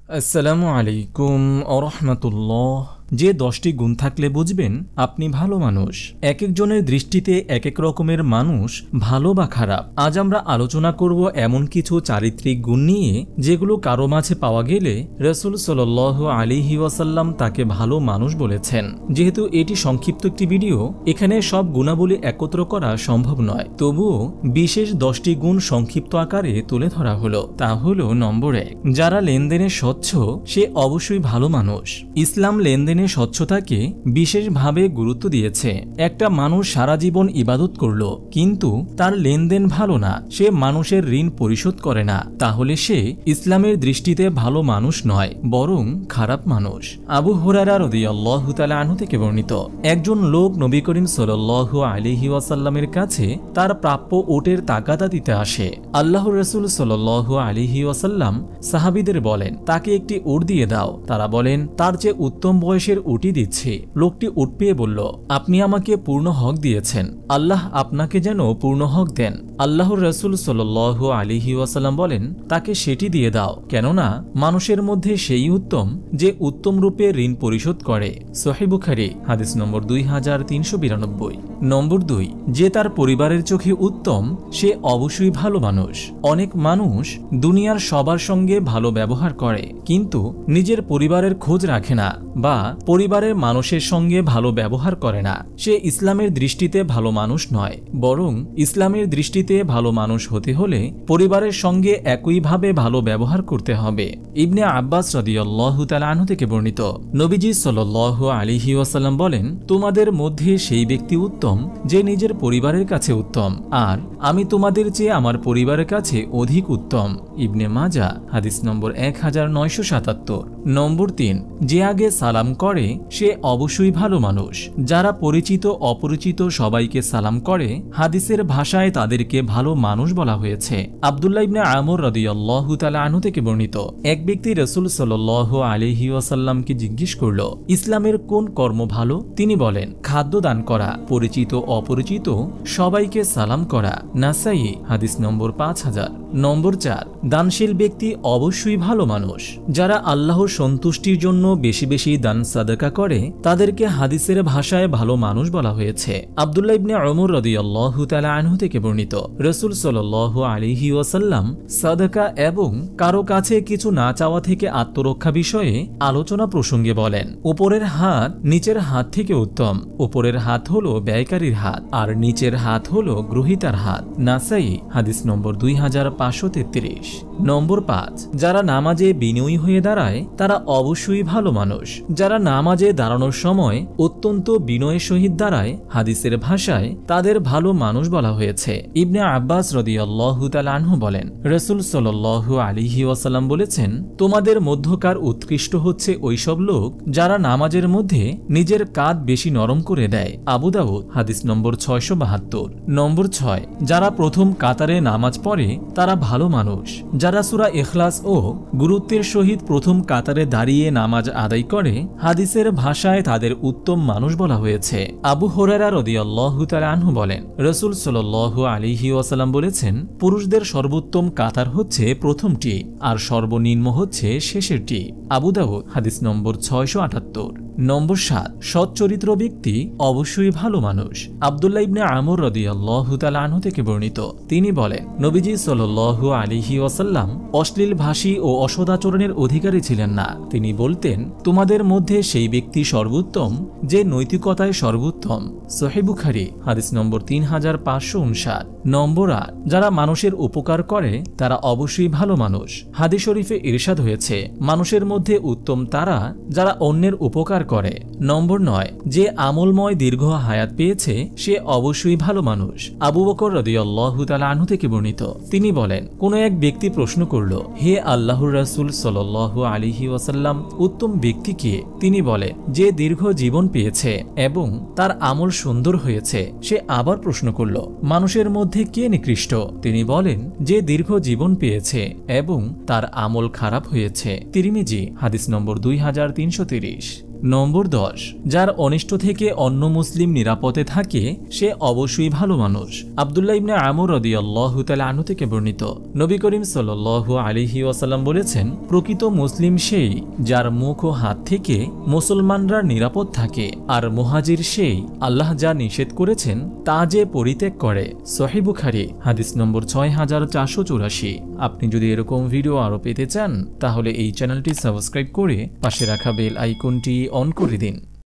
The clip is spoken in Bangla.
আসসালামু আলাইকুম ওরহমতুল্লাহ। যে 10টি গুণ থাকলে বুঝবেন আপনি ভালো মানুষ। এক একজনের দৃষ্টিতে এক এক রকমের মানুষ ভালো বা খারাপ। আজ আমরা আলোচনা করব এমন কিছু চারিত্রিক গুণ নিয়ে যেগুলো কারো মাঝে পাওয়া গেলে রাসূল সাল্লাল্লাহু আলাইহি ওয়াসাল্লাম তাকে ভালো মানুষ বলেছেন। যেহেতু এটি সংক্ষিপ্ত একটি ভিডিও, এখানে সব গুণাবলী একত্র করা সম্ভব নয়, তবুও বিশেষ 10টি গুণ সংক্ষিপ্ত আকারে তুলে ধরা হলো। তা হলো নম্বর 1, যারা লেনদেনে স্বচ্ছ সে অবশ্যই ভালো মানুষ। ইসলাম লেনদেনে স্বচ্ছতাকে বিশেষভাবে গুরুত্ব দিয়েছে। একটা মানুষ সারা জীবন ইবাদত করল কিন্তু তার লেনদেন ভালো না, সে মানুষের ঋণ পরিশোধ করে না, তাহলে সে ইসলামের দৃষ্টিতে ভালো মানুষ নয়, বরং খারাপ মানুষ। আবু হুরায়রা রাদিয়াল্লাহু তাআলা আনহু থেকে বর্ণিত, একজন লোক নবী করিম সাল্লাল্লাহু আলাইহি ওয়াসাল্লামের কাছে তার প্রাপ্য ওটের তাগাদা দিতে আসে। আল্লাহর রাসূল সাল্লাল্লাহু আলাইহি ওয়াসাল্লাম সাহাবীদের বলেন, তাকে একটি উট দিয়ে দাও। তারা বলেন, তার চেয়ে উত্তম বয়সের উটই দিচ্ছি। লোকটি উট পেয়ে বলল, আপনি আমাকে পূর্ণ হক দিয়েছেন, আল্লাহ আপনাকে যেন পূর্ণ হক দেন। আল্লাহর রাসূল সাল্লাল্লাহু আলাইহি ওয়াসাল্লাম বলেন, তাকে সেটি দিয়ে দাও, কেননা মানুষের মধ্যে সেই উত্তম যে উত্তম রূপে ঋণ পরিশোধ করে। সহিহ বুখারী হাদিস নম্বর 2392। নম্বর 2, যে তার পরিবারের চোখে উত্তম সে অবশ্যই ভালো মানুষ। অনেক মানুষ দুনিয়ার সবার সঙ্গে ভালো ব্যবহার করে কিন্তু নিজের পরিবারের খোঁজ রাখে না বা পরিবারের মানুষের সঙ্গে ভালো ব্যবহার করে না। সে ইসলামের দৃষ্টিতে ভালো মানুষ নয়, বরং ইসলামের দৃষ্টিতে ভালো মানুষ হতে হলে পরিবারের সঙ্গে একইভাবে ভালো ব্যবহার করতে হবে। ইবনে আব্বাস রাদিয়াল্লাহু তাআলা আনহু থেকে বর্ণিত, নবীজি সাল্লাল্লাহু আলাইহি ওয়াসাল্লাম বলেন, তোমাদের মধ্যে সেই ব্যক্তি উত্তম যে নিজের পরিবারের কাছে উত্তম, আর আমি তোমাদের চেয়ে আমার পরিবারের কাছে অধিক উত্তম। ইবনে মাজাহ হাদিস নম্বর 1977। নম্বর 3, যে আগে সালাম করে সে অবশ্যই ভালো মানুষ। যারা পরিচিত অপরিচিত সবাইকে সালাম করে, হাদিসের ভাষায় তাদেরকে ভালো মানুষ বলা হয়েছে। আব্দুল্লাহ ইবনে আমর রাদিয়াল্লাহু তাআলা আনহু থেকে বর্ণিত, এক ব্যক্তি রাসূল সাল্লাল্লাহু আলাইহি ওয়াসাল্লামকে জিজ্ঞেস করল, ইসলামের কোন কর্ম ভালো? তিনি বলেন, খাদ্য দান করা, পরিচিত অপরিচিত সবাইকে সালাম করা। নাসাই হাদিস নম্বর 5000। নম্বর 4, দানশীল ব্যক্তি অবশ্যই ভালো মানুষ। যারা আল্লাহর সন্তুষ্টির জন্য বেশি বেশি দান সাদাকা করে তাদেরকে হাদিসের ভাষায় ভালো মানুষ বলা হয়েছে। আব্দুল্লাহ ইবনে ওমর রাদিয়াল্লাহু তাআলা আনহু থেকে বর্ণিত, রাসূল সাল্লাল্লাহু আলাইহি ওয়াসাল্লাম সাদাকা এবং কারো কাছে কিছু না চাওয়া থেকে আত্মরক্ষা বিষয়ে আলোচনা প্রসঙ্গে বলেন, উপরের হাত নিচের হাত থেকে উত্তম। উপরের হাত হলো ব্যয়কারীর হাত আর নিচের হাত হলো গ্রহীতার হাত। নাসাই হাদিস নম্বর 2533। নম্বর 5, যারা নামাজে বিনয়ী হয়ে দাঁড়ায় তারা অবশ্যই ভালো মানুষ। যারা নামাজে দাঁড়ানোর সময় অত্যন্ত বিনয়ের সহিত দাঁড়ায়, হাদিসের ভাষায় তাদের ভালো মানুষ বলা হয়েছে। ইবনে আব্বাস রাদিয়াল্লাহু তাআলা আনহু বলেন, রাসূল সাল্লাল্লাহু আলাইহি ওয়াসাল্লাম বলেছেন, তোমাদের মধ্যকার উৎকৃষ্ট হচ্ছে ওইসব লোক যারা নামাজের মধ্যে নিজের কাঁধ বেশি নরম করে দেয়। আবু দাউদ হাদিস নম্বর 672। নম্বর 6, যারা প্রথম কাতারে নামাজ পড়ে তারা ভালো মানুষ। যারা সূরা ইখলাস ও গুরুত্বের সহিত প্রথম কাতারে দাঁড়িয়ে নামাজ আদায় করে, হাদিসের ভাষায় তাদের উত্তম মানুষ বলা হয়েছে। আবু হুরায়রা রাদিয়াল্লাহু তাআলা আনহু বলেন, রাসূল সাল্লাল্লাহু আলাইহি ওয়াসাল্লাম বলেছেন, পুরুষদের সর্বোত্তম কাতার হচ্ছে প্রথমটি আর সর্বনিম্ন হচ্ছে শেষেরটি। আবু দাউদ হাদিস নম্বর 678। নম্বর 7, সৎ চরিত্র ব্যক্তি অবশ্যই ভালো মানুষ। আব্দুল্লাহ ইবনে আমর রাদিয়াল্লাহু তাআলা আনহু থেকে বর্ণিত, তিনি বলেন, নবীজি সাল্লাল্লাহু আলাইহি ওয়াসাল্লাম অশ্লীল ভাষী ও অসদাচরণের অধিকারী ছিলেন না। তিনি বলতেন, তোমাদের মধ্যে সেই ব্যক্তি সর্বোত্তম যে নৈতিকতায় সর্বোত্তম। সহিহ বুখারী হাদিস নম্বর 3559। নম্বর 8, যারা মানুষের উপকার করে তারা অবশ্যই ভালো মানুষ। হাদিস শরীফে ইরশাদ হয়েছে, মানুষের মধ্যে উত্তম তারা যারা অন্যের উপকার করে। নম্বর 9, যে আমলময় দীর্ঘ হায়াত পেয়েছে সে অবশ্যই ভালো মানুষ। আবু বকর রাদিয়াল্লাহু তাআলা আনহু থেকে বর্ণিত, তিনি বলেন, কোন এক ব্যক্তি প্রশ্ন করল, হে আল্লাহর রাসূল সাল্লাল্লাহু আলাইহি ওয়াসাল্লাম, উত্তম ব্যক্তি কে? তিনি বলেন, যে দীর্ঘ জীবন পেয়েছে এবং তার আমল সুন্দর হয়েছে। সে আবার প্রশ্ন করল, মানুষের মধ্যে কে নিকৃষ্ট? তিনি বলেন, যে দীর্ঘ জীবন পেয়েছে এবং তার আমল খারাপ হয়েছে। তিরমিজি হাদিস নম্বর 2330। নম্বর 10, যার অনিষ্ট থেকে অন্য মুসলিম নিরাপদে থাকে সে অবশ্যই ভালো মানুষ। আব্দুল্লাহ ইবনে আমর রাদিয়াল্লাহু তাআলা আনহু থেকে বর্ণিত, নবী করিম সাল্লাল্লাহু আলাইহি ওয়াসাল্লাম বলেছেন, প্রকৃত মুসলিম সেই যার মুখ ও হাত থেকে মুসলমানরা নিরাপদ থাকে, আর মুহাজির সেই আল্লাহ যা নিষেধ করেছেন তা যে পরিত্যাগ করে। সহিহ বুখারী হাদিস নম্বর 6484। আপনি যদি এরকম ভিডিও আরও পেতে চান তাহলে এই চ্যানেলটি সাবস্ক্রাইব করে পাশে রাখা বেল আইকনটি অন করে দিন।